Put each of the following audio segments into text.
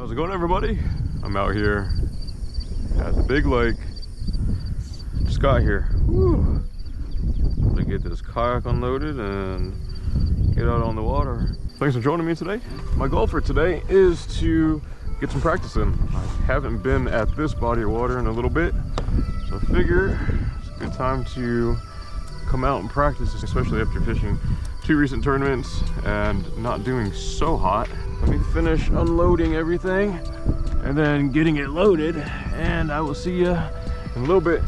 How's it going, everybody? I'm out here at the big lake. Just got here. Woo. To get this kayak unloaded and get out on the water. Thanks for joining me today. My goal for today is to get some practice in. I haven't been at this body of water in a little bit, so I figure it's a good time to come out and practice, especially after fishing 2 recent tournaments and not doing so hot. Let me finish unloading everything and then getting it loaded, and I will see you in a little bit.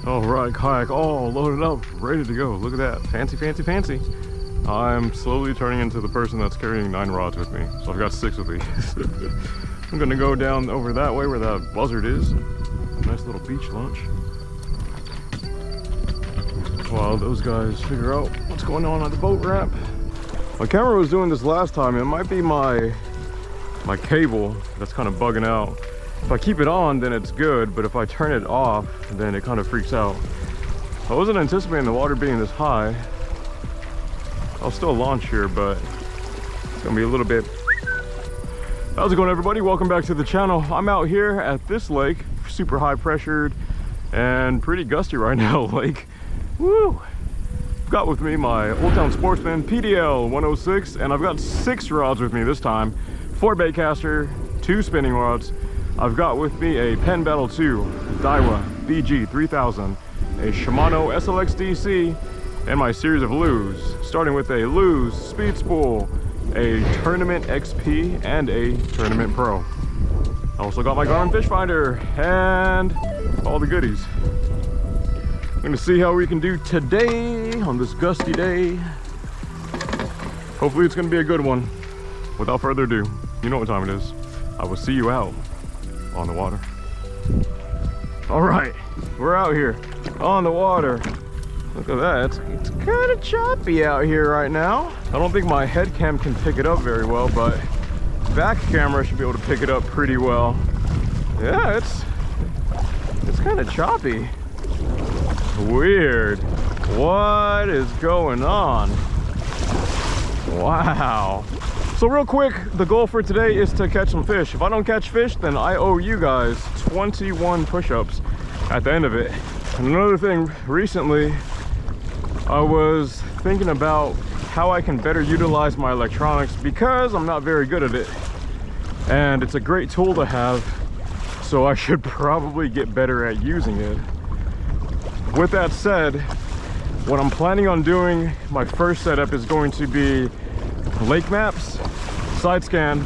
All right, kayak all loaded up, ready to go. Look at that, fancy, fancy, fancy. I'm slowly turning into the person that's carrying 9 rods with me, so I've got 6 of these. I'm gonna go down over that way where that buzzard is. Nice little beach lunch. While those guys figure out what's going on the boat ramp. My camera was doing this last time. It might be my cable that's kind of bugging out. If I keep it on, then it's good, but if I turn it off, then it kind of freaks out. I wasn't anticipating the water being this high. I'll still launch here, but it's gonna be a little bit. How's it going, everybody? Welcome back to the channel. I'm out here at this lake, super high pressured and pretty gusty right now lake. Woo! Got with me my Old Town Sportsman PDL 106, and I've got 6 rods with me this time. 4 bait caster, 2 spinning rods. I've got with me a Penn Battle 2 Daiwa BG 3000, a Shimano SLX DC, and my series of Lew's, starting with a Lew's Speed Spool, a Tournament XP, and a Tournament Pro. I also got my Garmin Fish Finder and all the goodies. I'm gonna see how we can do today on this gusty day. Hopefully it's gonna be a good one. Without further ado, you know what time it is. I will see you out on the water. All right, we're out here on the water. Look at that, it's kind of choppy out here right now. I don't think my head cam can pick it up very well, but back camera should be able to pick it up pretty well. Yeah, it's kind of choppy. Weird. What is going on? Wow. So real quick, the goal for today is to catch some fish. If I don't catch fish, then I owe you guys 21 push-ups at the end of it. And another thing, recently I was thinking about how I can better utilize my electronics because I'm not very good at it, and it's a great tool to have, so I should probably get better at using it. With that said, what I'm planning on doing, my first setup is going to be lake maps, side scan,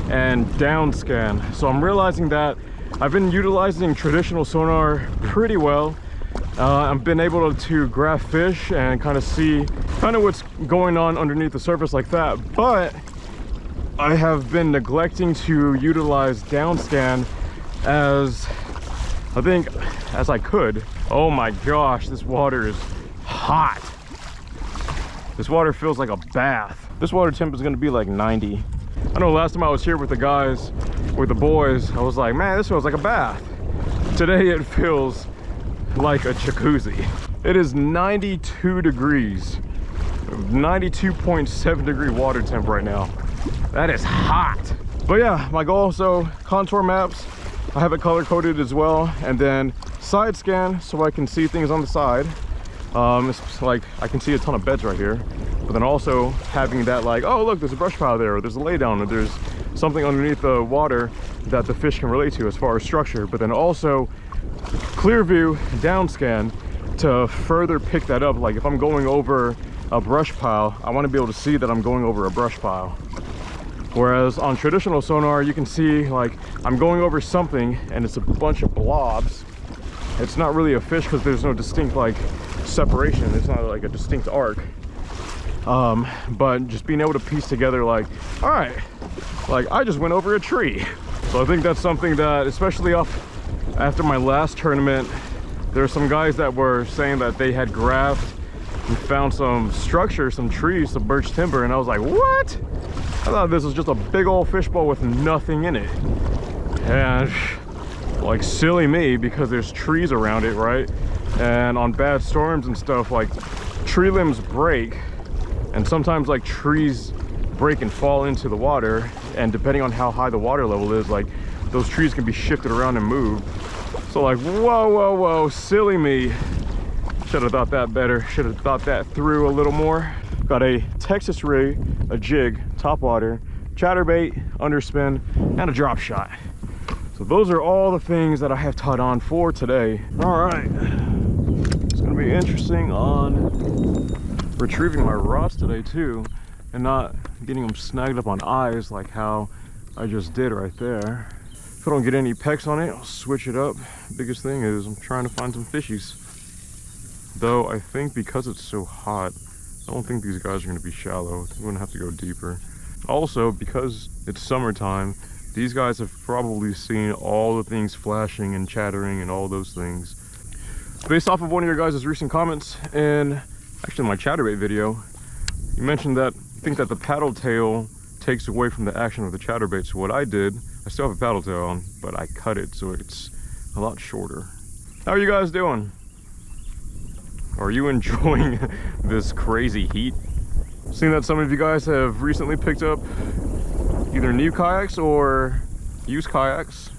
and down scan. So I'm realizing that I've been utilizing traditional sonar pretty well. I've been able to graph fish and kind of see kind of what's going on underneath the surface like that, but I have been neglecting to utilize down scan as I could. Oh my gosh, this water is hot. This water feels like a bath. This water temp is gonna be like 90. I know last time I was here with the guys, with the boys, I was like, man, this feels like a bath. Today it feels like a jacuzzi. It is 92 degrees, 92.7 degree water temp right now. That is hot. But yeah, my goal, so contour maps, I have it color coded as well, and then side scan so I can see things on the side. It's like I can see a ton of beds right here, but then also having that like, oh look, there's a brush pile there, or there's a lay down, or there's something underneath the water that the fish can relate to as far as structure, but then also clear view down scan to further pick that up. Like if I'm going over a brush pile, I want to be able to see that I'm going over a brush pile. Whereas on traditional sonar, you can see like I'm going over something and it's a bunch of blobs. It's not really a fish because there's no distinct like separation. It's not like a distinct arc. But just being able to piece together like, all right, like I just went over a tree. So I think that's something that, especially after my last tournament, there are some guys that were saying that they had graphed and found some structure, some trees, some birch timber, and I was like, what? I thought this was just a big old fishbowl with nothing in it. And like silly me, because there's trees around it, right? And on bad storms and stuff, like tree limbs break, and sometimes like trees break and fall into the water, and depending on how high the water level is, like those trees can be shifted around and moved. So like, whoa, silly me. Should have thought that better. Should have thought that through a little more. Got a Texas rig, a jig, topwater, chatterbait, underspin, and a drop shot. So those are all the things that I have tied on for today. All right, it's gonna be interesting on retrieving my rods today too, and not getting them snagged up on eyes like how I just did right there. If I don't get any pecks on it, I'll switch it up. Biggest thing is I'm trying to find some fishies. Though I think because it's so hot, I don't think these guys are gonna be shallow. We're gonna have to go deeper. Also, because it's summertime, these guys have probably seen all the things flashing and chattering and all those things. Based off of one of your guys' recent comments, and actually my chatterbait video, you mentioned that you think that the paddle tail takes away from the action of the chatterbait. So what I did, I still have a paddle tail on, but I cut it so it's a lot shorter. How are you guys doing? Are you enjoying this crazy heat? Seeing that some of you guys have recently picked up either new kayaks or used kayaks,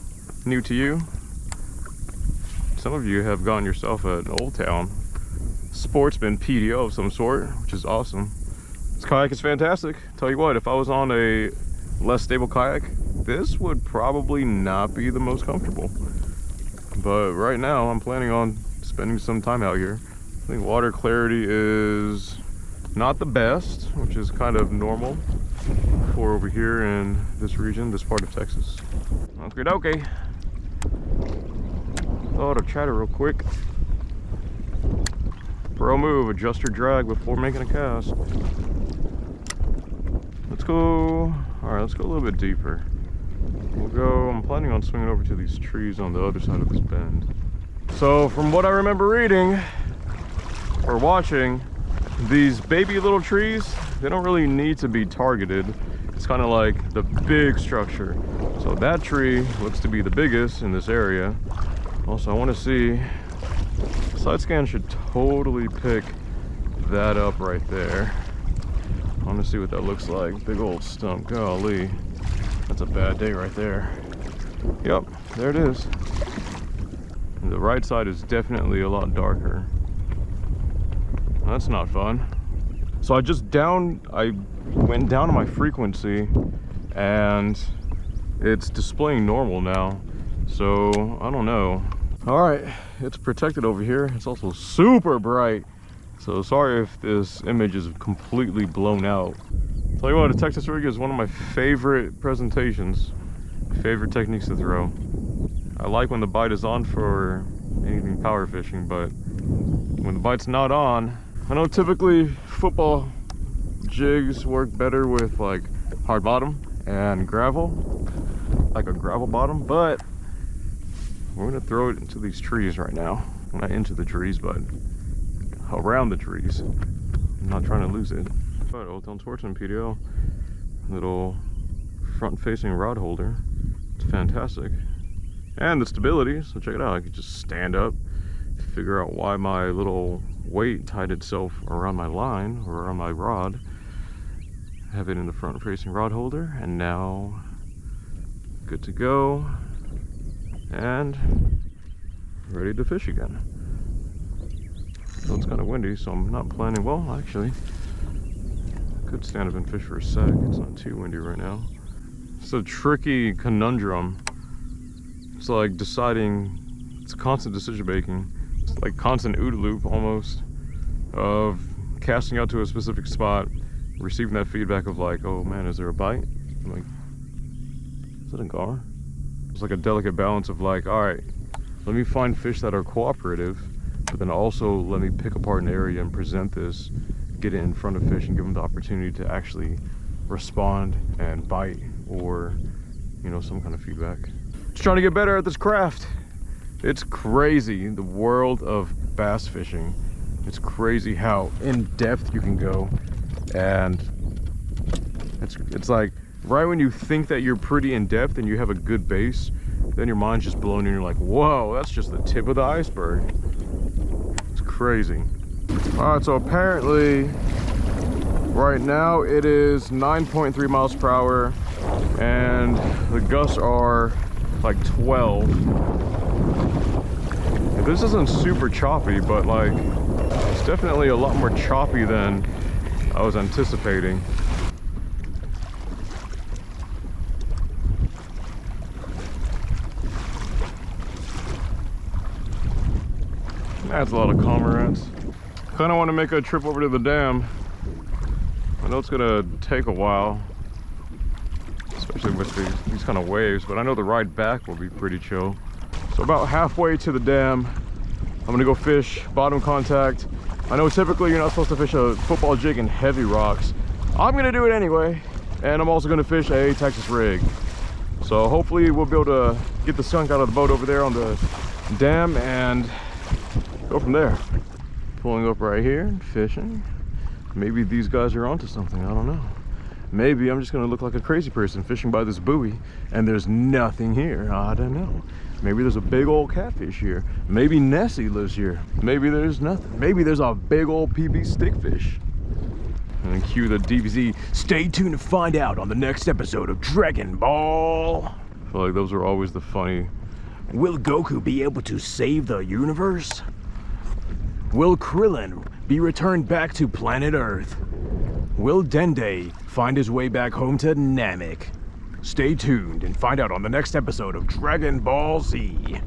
new to you. Some of you have gotten yourself an Old Town sportsman PDO of some sort, which is awesome. This kayak is fantastic. Tell you what, if I was on a less stable kayak, this would probably not be the most comfortable. But right now, I'm planning on spending some time out here. I think water clarity is not the best, which is kind of normal for over here in this region, this part of Texas. Okay. Thought I'd chatter real quick. Pro move, adjust your drag before making a cast. Let's go, all right, let's go a little bit deeper. We'll go, I'm planning on swinging over to these trees on the other side of this bend. So from what I remember reading or watching, these baby little trees, they don't really need to be targeted. It's kind of like the big structure. So that tree looks to be the biggest in this area. Also, I want to see, side scan should totally pick that up right there. I want to see what that looks like. Big old stump, golly. That's a bad day right there. Yep, there it is. And the right side is definitely a lot darker. That's not fun. So I went down to my frequency and it's displaying normal now. So I don't know. All right, it's protected over here. It's also super bright. So sorry if this image is completely blown out. Tell you what, a Texas rig is one of my favorite presentations, favorite techniques to throw. I like when the bite is on for anything power fishing, but when the bite's not on, I know typically football jigs work better with like hard bottom and gravel, like a gravel bottom, but we're gonna throw it into these trees right now. Not into the trees, but around the trees. I'm not trying to lose it. But Old Town Sportsman PDO, little front-facing rod holder. It's fantastic, and the stability. So check it out. I could just stand up, figure out why my little weight tied itself around my line or around my rod. Have it in the front-facing rod holder, and now good to go and ready to fish again. So it's kind of windy, so I'm not planning. Well, actually, I could stand up and fish for a sec. It's not too windy right now. It's a tricky conundrum. It's like deciding, it's constant decision making. It's like constant OODA loop almost, of casting out to a specific spot, receiving that feedback of like, oh man, is there a bite? I'm like, is it a gar? It's like a delicate balance of like, all right, let me find fish that are cooperative, but then also let me pick apart an area and present this, get it in front of fish and give them the opportunity to actually respond and bite, or, you know, some kind of feedback. Just trying to get better at this craft. It's crazy, the world of bass fishing. It's crazy how in depth you can go, and it's like right when you think that you're pretty in depth and you have a good base, then your mind's just blown and you're like, whoa, that's just the tip of the iceberg. It's crazy. All right, so apparently Right now it is 9.3 miles per hour and the gusts are like 12. And this isn't super choppy, but like it's definitely a lot more choppy than I was anticipating. That's a lot of cormorants. Kind of want to make a trip over to the dam. I know it's gonna take a while, especially with these kind of waves, but I know the ride back will be pretty chill. So about halfway to the dam, I'm gonna go fish bottom contact. I know typically you're not supposed to fish a football jig in heavy rocks. I'm gonna do it anyway, and I'm also gonna fish a Texas rig. So hopefully we'll be able to get the skunk out of the boat over there on the dam and go from there. Pulling up right here and fishing. Maybe these guys are onto something, I don't know. Maybe I'm just gonna look like a crazy person fishing by this buoy and there's nothing here, I don't know. Maybe there's a big old catfish here. Maybe Nessie lives here. Maybe there's nothing. Maybe there's a big old PB stickfish. And then cue the DBZ, stay tuned to find out on the next episode of Dragon Ball. I feel like those are always the funny. Will Goku be able to save the universe? Will Krillin be returned back to planet Earth? Will Dende find his way back home to Namek? Stay tuned and find out on the next episode of Dragon Ball Z.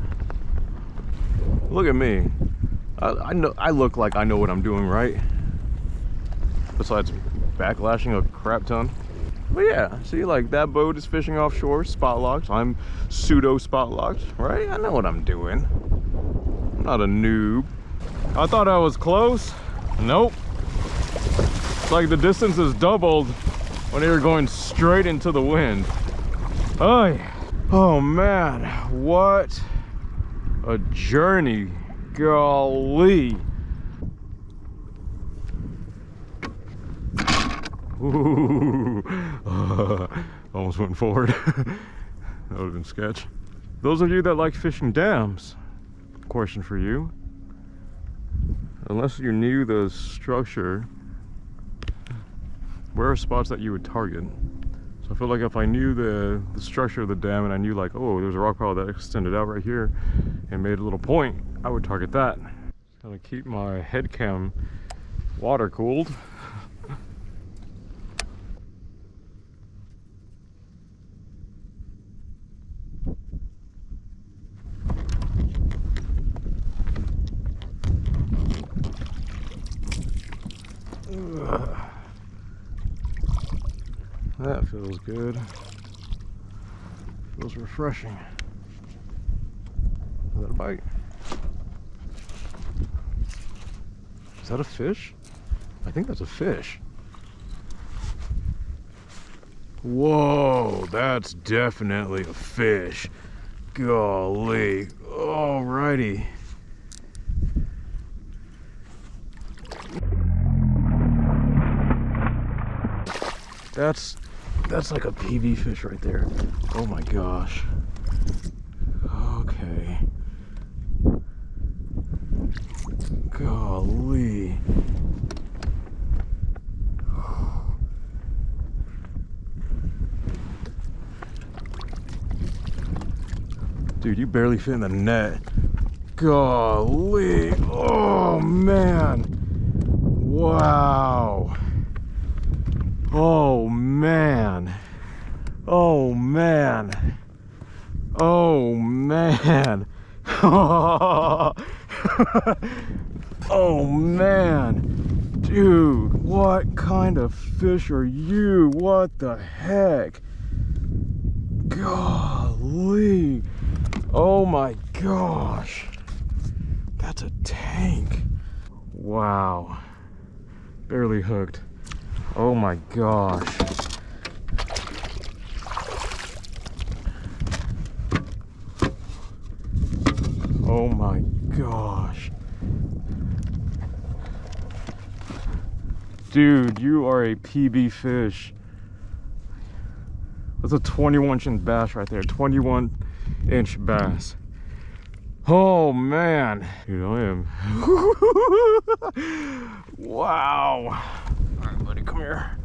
Look at me. I look like I know what I'm doing, right? Besides backlashing a crap ton. But yeah, see, like that boat is fishing offshore, spot locked. I'm pseudo spot locked, right? I know what I'm doing. I'm not a noob. I thought I was close. Nope. It's like the distance is doubled when you're going straight into the wind. Oh man, what a journey. Golly. Ooh. Almost went forward. That would have been sketch. Those of you that like fishing dams, question for you. Unless you knew the structure, where are spots that you would target? So I feel like if I knew the structure of the dam and I knew like, oh, there's a rock pile that extended out right here and made a little point, I would target that. Just gonna keep my head cam water cooled. That feels good. Feels refreshing. Is that a bite? Is that a fish? I think that's a fish. Whoa, that's definitely a fish. Golly. Alrighty. That's like a PB fish right there. Oh my gosh. Okay. Golly. Dude, you barely fit in the net. Golly. Oh man. Wow. Oh man. Oh man. Oh man. Oh man. Dude, what kind of fish are you? What the heck? Golly. Oh my gosh. That's a tank. Wow. Barely hooked. Oh my gosh. Oh my gosh. Dude, you are a PB fish. That's a 21-inch bass right there. 21-inch bass. Oh man. Dude, I am. Wow. All right, buddy, come here.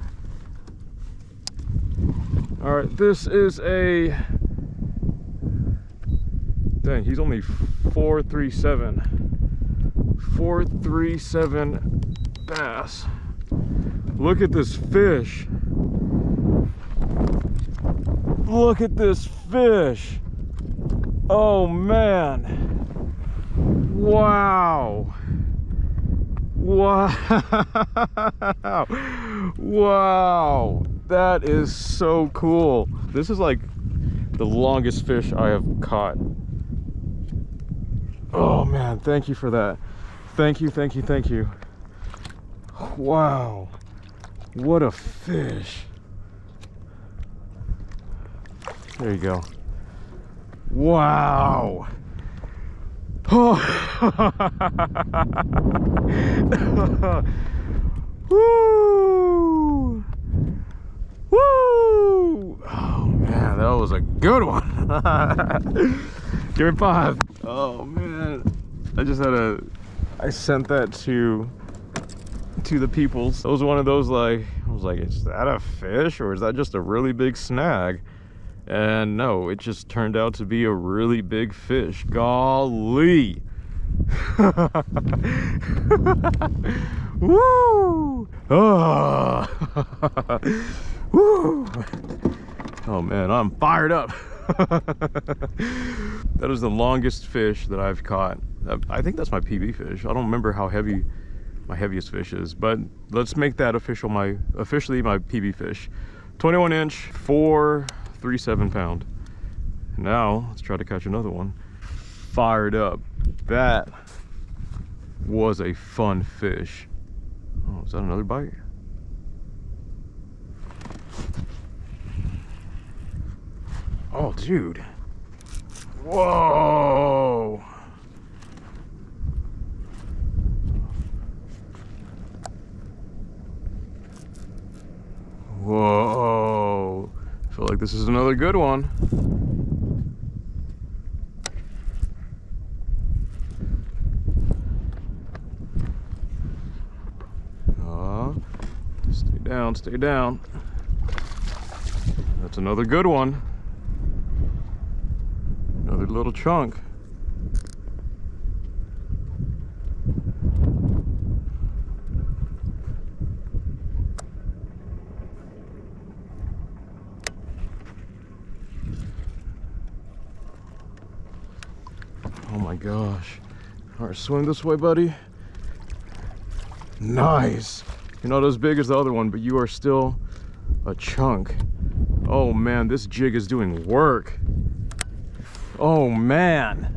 All right, this is a, dang, he's only 437 bass. Look at this fish. Look at this fish. Oh man. Wow. Wow. Wow. That is so cool. This is like the longest fish I have caught. Oh man, thank you for that. Thank you, thank you, thank you. Wow. What a fish. There you go. Wow. Oh. Woo. Woo. Oh man, that was a good one. Give me 5. Oh man. I sent that to the peoples. It was one of those, like, I was like, is that a fish or is that just a really big snag? And no, it just turned out to be a really big fish. Golly. Woo! Oh. Woo! Oh man, I'm fired up. That is the longest fish that I've caught. I think that's my PB fish. I don't remember how heavy my heaviest fish is, but let's make that officially my PB fish. 21 inch, 437 pound. Now let's try to catch another one. Fired up. That was a fun fish. Oh, is that another bite? Oh, dude. Whoa. Whoa. I feel like this is another good one. Stay down, stay down. That's another good one. Another little chunk. Oh my gosh. All right, swim this way, buddy. Nice. You're not as big as the other one, but you are still a chunk. Oh man, this jig is doing work. Oh man.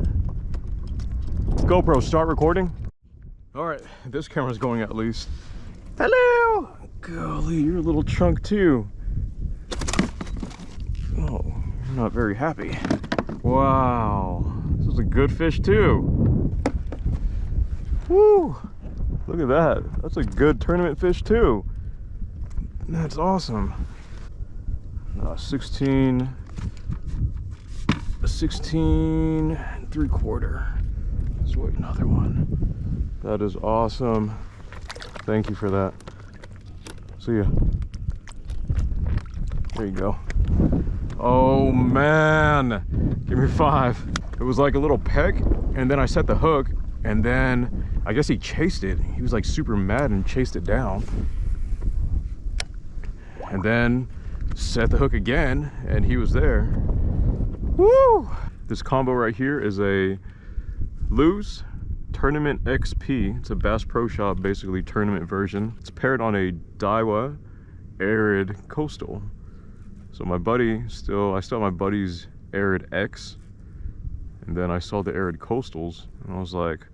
GoPro, start recording. All right, this camera's going at least. Hello. Golly, you're a little chunk too. Oh, you're not very happy. Wow, this is a good fish too. Woo. Look at that. That's a good tournament fish too. That's awesome. 16 3/4. Let's wait another one. That is awesome. Thank you for that. See ya. There you go. Oh man. Give me 5. It was like a little peck, and then I set the hook, and then I guess he chased it. He was like super mad and chased it down. And then set the hook again, and he was there. Woo! This combo right here is a Lew's Tournament XP. It's a Bass Pro Shop, basically tournament version. It's paired on a Daiwa Arid Coastal. So my buddy I still have my buddy's Arid X, and then I saw the Arid Coastals, and I was like,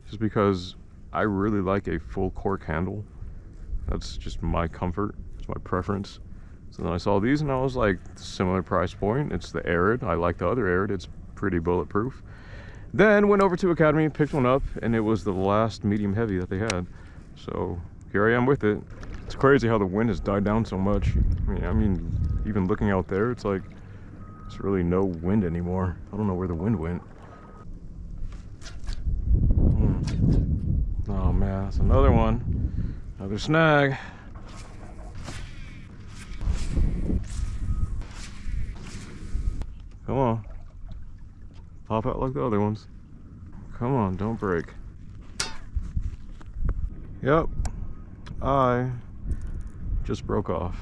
just because I really like a full cork handle. That's just my comfort, it's my preference. So then I saw these and I was like, similar price point. It's the Arid. I like the other Arid. It's pretty bulletproof. Then went over to Academy, picked one up, and it was the last medium heavy that they had. So here I am with it. It's crazy how the wind has died down so much. I mean, even looking out there, it's like there's really no wind anymore. I don't know where the wind went. Oh man, that's another one. Another snag. Come on. Pop out like the other ones. Come on, don't break. Yep. I just broke off.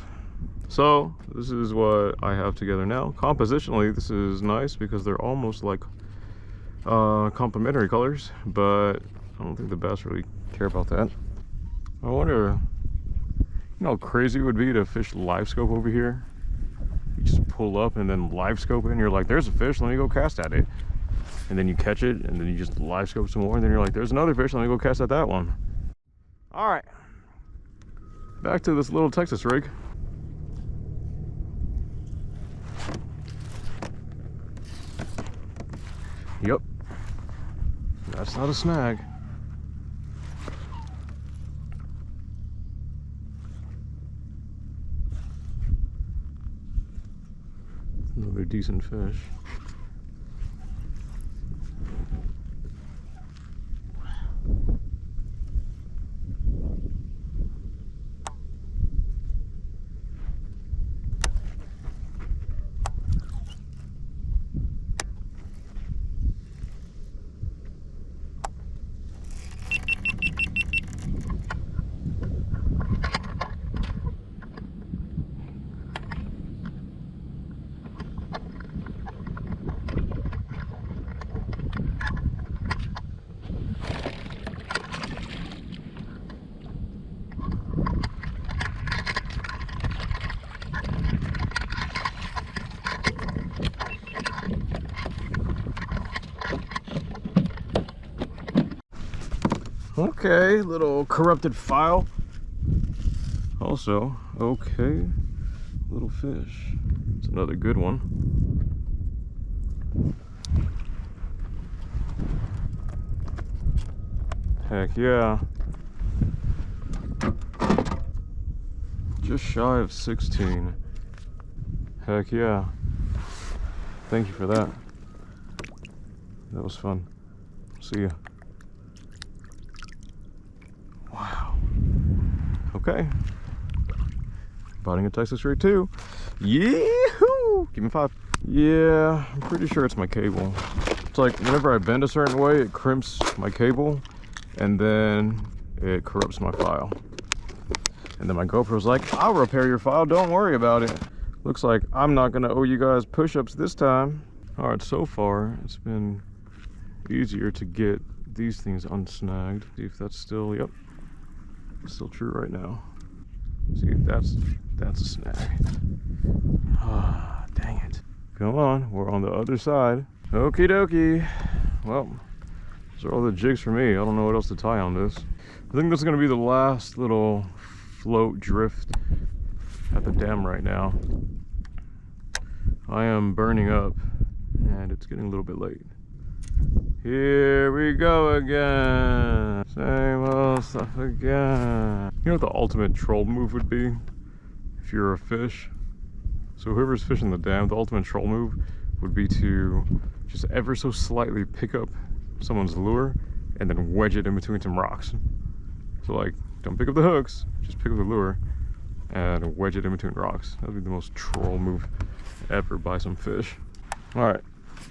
So this is what I have together now. Compositionally, this is nice because they're almost like complementary colors, but I don't think the bass really care about that. I wonder, you know how crazy it would be to fish live scope over here? You just pull up and then live scope it and you're like, there's a fish, let me go cast at it. And then you catch it and then you just live scope some more and then you're like, there's another fish, let me go cast at that one. All right, back to this little Texas rig. Yep, that's not a snag. Another decent fish. Okay, little corrupted file. Also, okay, little fish. It's another good one. Heck yeah. Just shy of 16. Heck yeah. Thank you for that. That was fun. See ya. Wow. Okay. Biting a Texas rig too. Yee-hoo! Give me 5. Yeah, I'm pretty sure it's my cable. It's like whenever I bend a certain way, it crimps my cable and then it corrupts my file. And then my GoPro's like, I'll repair your file, don't worry about it. Looks like I'm not gonna owe you guys push-ups this time. All right, so far it's been easier to get these things unsnagged. See if that's still, yep, still true right now. See if that's a snag. Ah, dang it. Come on, we're on the other side. Okie dokie. Well, those are all the jigs for me. I don't know what else to tie on this. I think this is gonna be the last little float drift at the dam right now. I am burning up and it's getting a little bit late. Here we go again. Same old stuff again. You know what the ultimate troll move would be if you're a fish? So whoever's fishing the dam, the ultimate troll move would be to just ever so slightly pick up someone's lure and then wedge it in between some rocks. So like, don't pick up the hooks, just pick up the lure and wedge it in between rocks. That would be the most troll move ever by some fish. All right,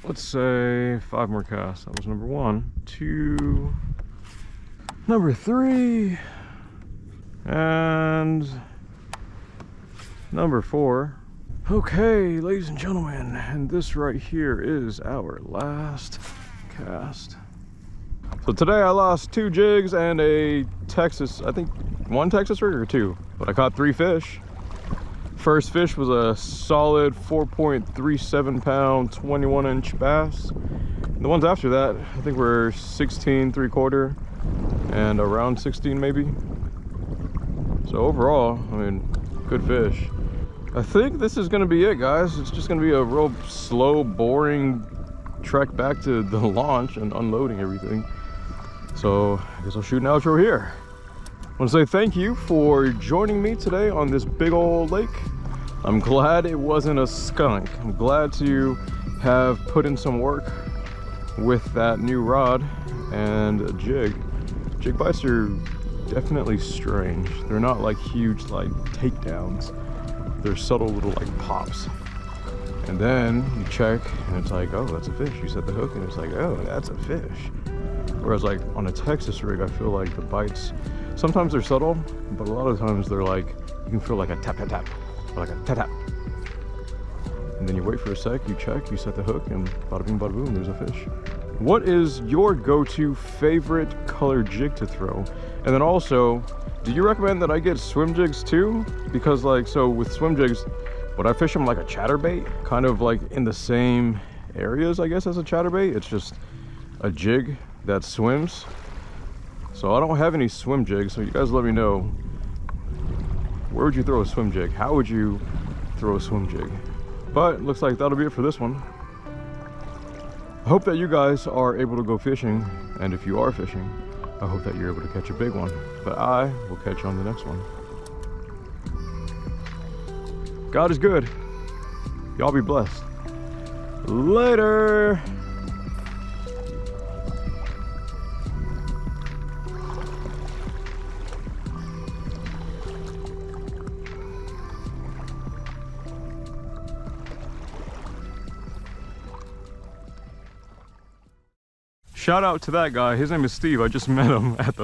let's say 5 more casts. That was number 1, 2, number 3, and number 4. Okay, ladies and gentlemen, and this right here is our last cast. So today I lost 2 jigs and a Texas, I think 1 Texas rig or 2, but I caught 3 fish. First fish was a solid 4.37 pound 21-inch bass. And the ones after that I think were 16 3/4 and around 16 maybe. So overall, I mean, good fish. I think this is gonna be it, guys. It's just gonna be a real slow, boring trek back to the launch and unloading everything. So I guess I'll shoot an outro here. I want to say thank you for joining me today on this big old lake. I'm glad it wasn't a skunk. I'm glad to have put in some work with that new rod and a jig. Jig bites are definitely strange. They're not like huge like takedowns. They're subtle little like pops. And then you check and it's like, oh, that's a fish. You set the hook and it's like, oh, that's a fish. Whereas like on a Texas rig, I feel like the bites, sometimes they're subtle, but a lot of times they're like, you can feel like a tap, tap, tap, or like a tap, tap. And then you wait for a sec, you check, you set the hook, and bada bing, bada boom, there's a fish. What is your go-to favorite color jig to throw? And then also, do you recommend that I get swim jigs too? Because like, so with swim jigs, would I fish them like a chatterbait? Kind of like in the same areas, I guess, as a chatterbait. It's just a jig that swims. So I don't have any swim jigs, so you guys let me know. Where would you throw a swim jig? How would you throw a swim jig? But looks like that'll be it for this one. I hope that you guys are able to go fishing, and if you are fishing, I hope that you're able to catch a big one. But I will catch you on the next one. God is good. Y'all be blessed. Later. Shout out to that guy. His name is Steve. I just met him at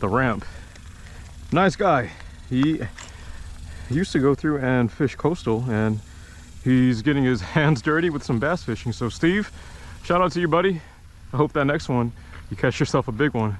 the ramp. Nice guy. He used to go through and fish coastal, and he's getting his hands dirty with some bass fishing. So Steve, shout out to you, buddy. I hope that next one you catch yourself a big one.